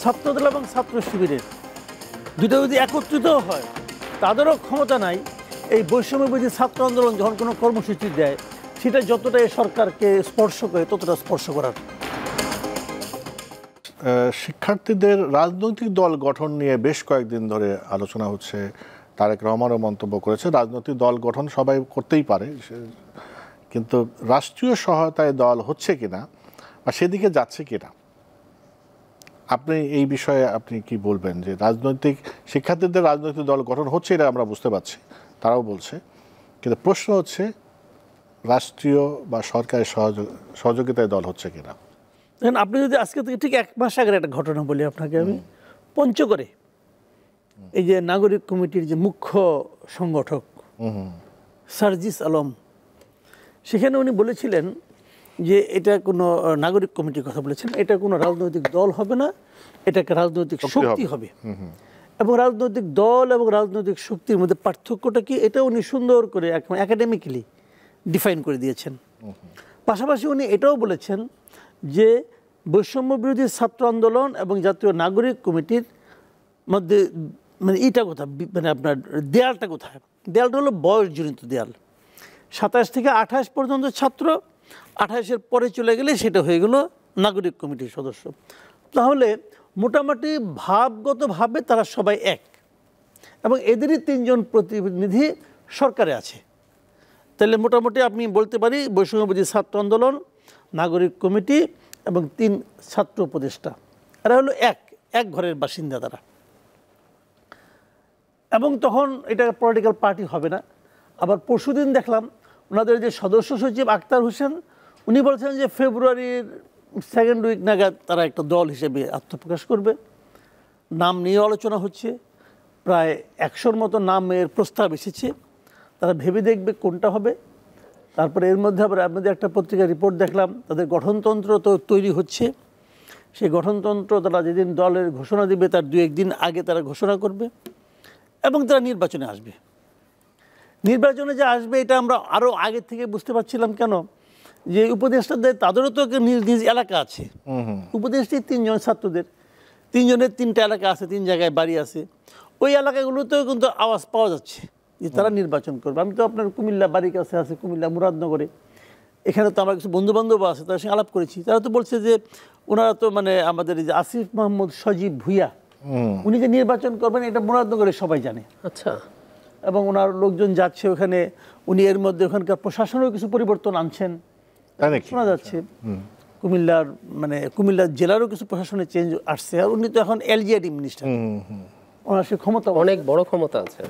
ছাত্রদল এবং ছাত্র শিবিরের দুটো যদি একত্রিত হয়, তাদেরও ক্ষমতা নাই এই বৈষম্যবিরোধী ছাত্র আন্দোলন যখন কোনো কর্মসূচি দেয় সেটা যতটা এই সরকারকে স্পর্শ করে ততটা স্পর্শ করার। শিক্ষার্থীদের রাজনৈতিক দল গঠন নিয়ে বেশ কয়েকদিন ধরে আলোচনা হচ্ছে। তারেক রহমানও মন্তব্য করেছে রাজনৈতিক দল গঠন সবাই করতেই পারে, কিন্তু রাষ্ট্রীয় সহায়তায় দল হচ্ছে কিনা বা সেদিকে যাচ্ছে কিনা, আপনি এই বিষয়ে আপনি কি বলবেন? যে রাজনৈতিক শিক্ষার্থীদের রাজনৈতিক দল গঠন হচ্ছে এটা আমরা বুঝতে পারছি, তারাও বলছে, কিন্তু প্রশ্ন হচ্ছে রাষ্ট্রীয় বা সরকারের সহযোগিতায় দল হচ্ছে কিনা। দেখেন, আপনি যদি আজকে থেকে ঠিক 1 মাস আগের একটা ঘটনা বলি আপনাকে, আমি পঞ্চগড়ে এই যে নাগরিক কমিটির যে মুখ্য সংগঠক সার্জিস আলম, সেখানে উনি বলেছিলেন যে এটা কোনো নাগরিক কমিটির কথা বলেছেন, এটা কোনো রাজনৈতিক দল হবে না, এটা একটা রাজনৈতিক শক্তি হবে। এবং রাজনৈতিক দল এবং রাজনৈতিক শক্তির মধ্যে পার্থক্যটা কি, এটা উনি সুন্দর করে একদম একাডেমিক্যালি ডিফাইন করে দিয়েছেন। পাশাপাশি উনি এটাও বলেছেন যে বৈষম্য বিরোধী ছাত্র আন্দোলন এবং জাতীয় নাগরিক কমিটির মধ্যে মানে এইটা কোথায়, মানে আপনার দেয়ালটা কোথায়? দেয়ালটা হলো বয়সজনিত দেয়াল। 27 থেকে 28 পর্যন্ত ছাত্র, 28-এর পরে চলে গেলে সেটা হয়ে গেল নাগরিক কমিটির সদস্য। তাহলে মোটামুটি ভাবগতভাবে তারা সবাই এক, এবং এদেরই 3 জন প্রতিনিধি সরকারে আছে। তাহলে মোটামুটি আপনি বলতে পারি বৈষম্যবিরোধী ছাত্র আন্দোলন, নাগরিক কমিটি এবং 3 ছাত্র উপদেষ্টা, এরা হলো এক ঘরের বাসিন্দা তারা। এবং তখন এটা পলিটিক্যাল পার্টি হবে না। আবার পরশুদিন দেখলাম ওনাদের যে সদস্য সচিব আক্তার হোসেন, উনি বলছেন যে ফেব্রুয়ারির 2nd উইক নাগাদ তারা একটা দল হিসেবে আত্মপ্রকাশ করবে। নাম নিয়ে আলোচনা হচ্ছে, প্রায় 100-র মতো নামের প্রস্তাব এসেছে, তারা ভেবে দেখবে কোনটা হবে। তারপরে এর মধ্যে আবার আপনাদের একটা পত্রিকার রিপোর্ট দেখলাম, তাদের গঠনতন্ত্র তো তৈরি হচ্ছে। সেই গঠনতন্ত্র তারা যেদিন দলের ঘোষণা দিবে তার 2-1 দিন আগে তারা ঘোষণা করবে, এবং তারা নির্বাচনে আসবে। নির্বাচনে যে আসবে এটা আমরা আরও আগে থেকে বুঝতে পারছিলাম। কেন? যে উপদেষ্টাদের তাদেরও তো নিজ নিজ এলাকা আছে। উপদেষ্টা 3 জন ছাত্রদের, 3 জনের 3টা এলাকা আছে, 3 জায়গায় বাড়ি আছে। ওই এলাকাগুলোতেও কিন্তু আওয়াজ পাওয়া যাচ্ছে যে তারা নির্বাচন করবে। আমি তো আপনার কুমিল্লা বাড়ির কাছে আছে, কুমিল্লা মুরাদনগরে, এখানে তো আমার কিছু বন্ধুবান্ধব আছে, তাদের সঙ্গে আলাপ করেছি। তারা তো বলছে যে ওনারা তো মানে আমাদের এই যে আসিফ মাহমুদ সজীব ভুইয়া, উনি যে নির্বাচন করবেন এটা মুরাদনগরে সবাই জানে। আচ্ছা। এবং ওনার লোকজন যাচ্ছে ওখানে, উনি এর মধ্যে ওখানকার প্রশাসনেও কিছু পরিবর্তন আনছেন শোনা যাচ্ছে। কুমিল্লার জেলারও কিছু প্রশাসনের চেঞ্জ আসছে। আর উনি তো এখন এলজিআইডি মিনিস্টার, ওনার সে ক্ষমতা, অনেক বড় ক্ষমতা আছে,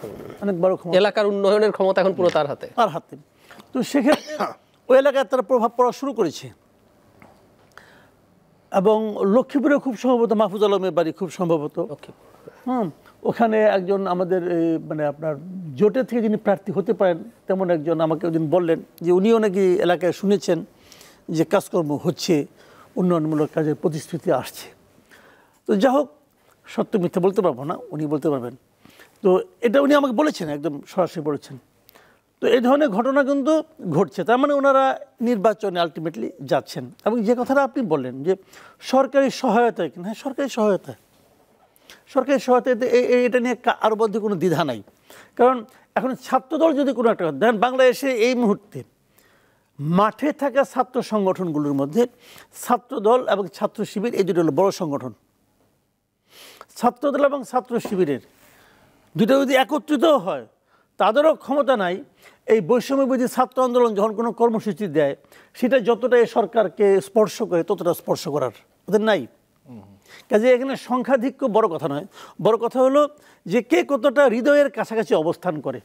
অনেক বড় ক্ষমতা, এলাকার উন্নয়নের ক্ষমতা এখন পুরো তার হাতে। তো সেক্ষেত্রে ওই এলাকায় তারা প্রভাব পড়া শুরু করেছে। এবং লক্ষ্মীপুরে খুব সম্ভবত মাহফুজ আলমের বাড়ি, খুব সম্ভবত ওখানে একজন আমাদের মানে আপনার জোটের থেকে যিনি প্রার্থী হতে পারেন তেমন একজন আমাকে ওদিন বললেন যে উনিও নাকি এলাকায় শুনেছেন যে কাজকর্ম হচ্ছে, উন্নয়নমূলক কাজের প্রতিশ্রুতি আসছে। তো যা হোক, সত্য মিথ্যা বলতে পারবো না, উনি বলতে পারবেন। তো এটা উনি আমাকে বলেছেন, একদম সরাসরি বলেছেন। তো এই ধরনের ঘটনা কিন্তু ঘটছে। তার মানে ওনারা নির্বাচনে আলটিমেটলি যাচ্ছেন। এবং যে কথাটা আপনি বললেন যে সরকারি সহায়তা কিনা, হ্যাঁ সরকারি সহায়তা এটা নিয়ে আরও মধ্যে কোনো দ্বিধা নাই। কারণ এখন ছাত্রদল যদি কোনো একটা কথা দেখেন, বাংলাদেশে এই মুহূর্তে মাঠে থাকা ছাত্র সংগঠনগুলোর মধ্যে ছাত্রদল এবং ছাত্র শিবির এই দুটো হলো বড় সংগঠন। ছাত্রদল এবং ছাত্র শিবিরের দুটো যদি একত্রিত হয়, তাদেরও ক্ষমতা নাই এই বৈষম্যবিরোধী ছাত্র আন্দোলন যখন কোনো কর্মসূচি দেয় সেটা যতটা এই সরকারকে স্পর্শ করে ততটা স্পর্শ করার ওদের নাই। কাজে এখানে সংখ্যাধিক্য বড় কথা নয়, বড় কথা হলো যে কে কতটা হৃদয়ের কাছাকাছি অবস্থান করে।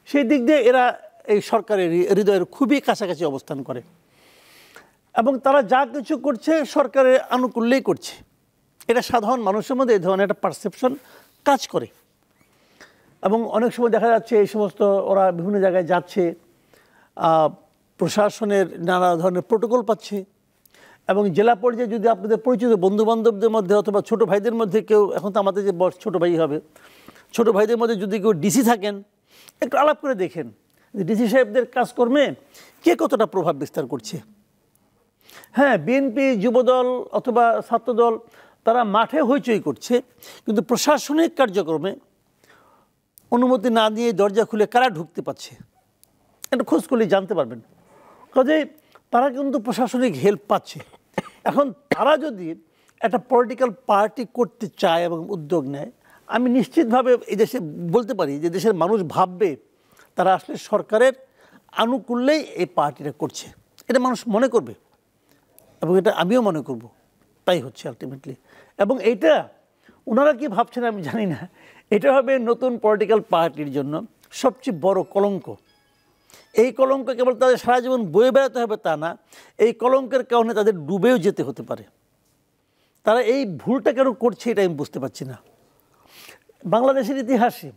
সেই দিক দিয়ে এরা এই সরকারের হৃদয়ের খুবই কাছাকাছি অবস্থান করে, এবং তারা যা কিছু করছে সরকারের আনুকূল্যেই করছে। এটা সাধারণ মানুষের মধ্যে এই ধরনের একটা পারসেপশন কাজ করে। এবং অনেক সময় দেখা যাচ্ছে এই সমস্ত ওরা বিভিন্ন জায়গায় যাচ্ছে, প্রশাসনের নানা ধরনের প্রোটোকল পাচ্ছে। এবং জেলা পর্যায়ে যদি আপনাদের পরিচিত বন্ধুবান্ধবদের মধ্যে অথবা ছোটো ভাইদের মধ্যে কেউ, এখন তো আমাদের যে ছোটো ভাই হবে, ছোটো ভাইদের মধ্যে যদি কেউ ডিসি থাকেন, একটু আলাপ করে দেখেন যে ডিসি সাহেবদের কাজকর্মে কে কতটা প্রভাব বিস্তার করছে। হ্যাঁ, বিএনপি, যুবদল অথবা ছাত্রদল তারা মাঠে হইচই করছে, কিন্তু প্রশাসনিক কার্যক্রমে অনুমতি না দিয়ে দরজা খুলে কারা ঢুকতে পারছে এটা খোঁজ করলে জানতে পারবেন। কাজে তারা কিন্তু প্রশাসনিক হেল্প পাচ্ছে। এখন তারা যদি একটা পলিটিক্যাল পার্টি করতে চায় এবং উদ্যোগ নেয়, আমি নিশ্চিতভাবে এই দেশে বলতে পারি যে দেশের মানুষ ভাববে তারা আসলে সরকারের আনুকূল্যেই এই পার্টিটা করছে, এটা মানুষ মনে করবে এবং এটা আমিও মনে করব। তাই হচ্ছে আলটিমেটলি। এবং এইটা ওনারা কি ভাবছেন আমি জানি না, এটা হবে নতুন পলিটিক্যাল পার্টির জন্য সবচেয়ে বড় কলঙ্ক। এই কলঙ্ক কেবল তাদের সারা জীবন বয়ে বেড়াতে হবে তা না, এই কলঙ্কের কারণে তাদের ডুবেও যেতে হতে পারে। তারা এই ভুলটা কেন করছে এটা আমি বুঝতে পারছি না। বাংলাদেশের ইতিহাসে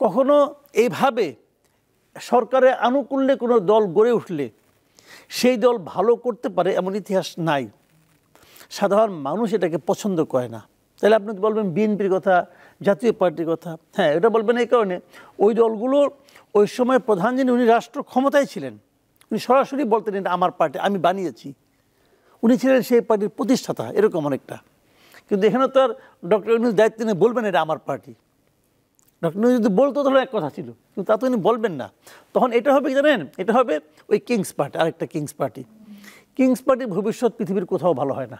কখনো এইভাবে সরকারের আনুকূল্যে কোনো দল গড়ে উঠলে সেই দল ভালো করতে পারে এমন ইতিহাস নাই। সাধারণ মানুষ এটাকে পছন্দ করে না। তাহলে আপনি তো বলবেন বিএনপির কথা, জাতীয় পার্টির কথা। হ্যাঁ, এটা বলবেন এই কারণে ওই দলগুলোর ওই সময় প্রধান যিনি উনি রাষ্ট্র ক্ষমতায় ছিলেন, উনি সরাসরি বলতেন এটা আমার পার্টি, আমি বানিয়েছি। উনি ছিলেন সেই পার্টির প্রতিষ্ঠাতা, এরকম অনেকটা। কিন্তু এখানে তো আর ডক্টর ইউনূস দায়িত্ব নিয়ে বলবেন এটা আমার পার্টি। ডক্টর ইউনূস যদি বলতো তাহলে এক কথা ছিল, কিন্তু তা তো উনি বলবেন না। তখন এটা হবে কি জানেন, এটা হবে ওই কিংস পার্টি, আরেকটা কিংস পার্টি। কিংস পার্টির ভবিষ্যৎ পৃথিবীর কোথাও ভালো হয় না।